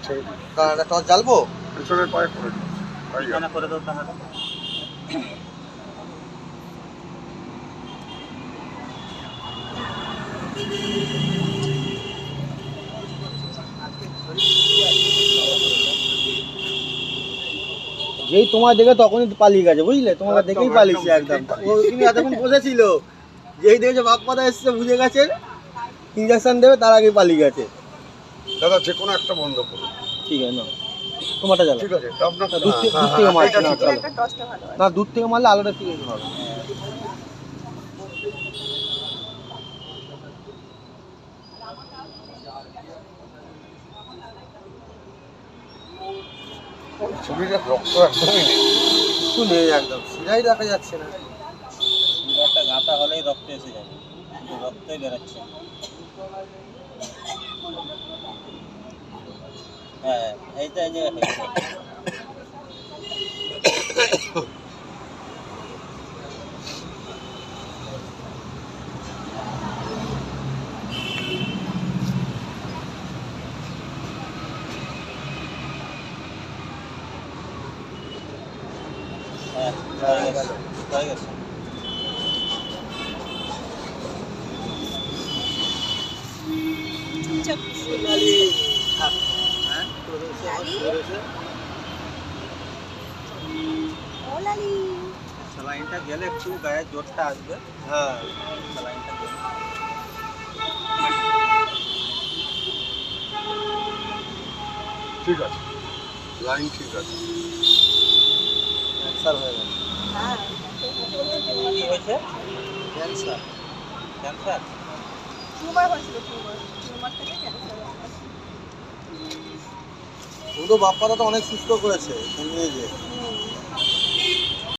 ছেড়ে দিই। কারণ টস জ্বালবো। পেছনের পায়ে করে দিই। ঠিকানা করে দাও তাহলে। যেই তোমার দেখে তখনই পালিয়ে গেছে, বুঝলে? তোমাকে একদম, দেখেই একদম, পালিয়েছে একদম। দেখেই ও তুমি এতক্ষণ বসেছিল, যেই দেখেছে বাপ্পাদা এসছে বুঝে গেছে ইঞ্জেকশন দেবে, তার আগে পালিয়ে গেছে। দাদা যে কোনো একটা বন্ধ করুন। ঠিক আছে, না তোমারটা জ্বালা। ঠিক আছে, আপনার দূর থেকে মারছে না, চলো। না, দূর থেকে মারলে আলোটা ঠিক হবে। শরীরে রক্ত একদমই নেই। একটু নেই, একদম সিরাই দেখা যাচ্ছে না। একটা গাঁথা হলেই রক্ত এসে যাবে, কিন্তু রক্তই বেরোচ্ছে না। হ্যাঁ, এইটা এই যে হয়েছে। হ্যাঁ, হয়ে গেছে, হয়ে গেছে। স্যালাইনটা গেলে একটু গায়ে জোরটা আসবে। হ্যাঁ, স্যালাইনটা গেলে ঠিক আছে, লাইন ঠিক আছে। ক্যান্সার হয়ে গেছে। কি হয়েছে? ক্যান্সার। ক্যান্সার? ও তো বাপ্পাদা তো অনেক সুস্থ করেছে নিয়ে যে।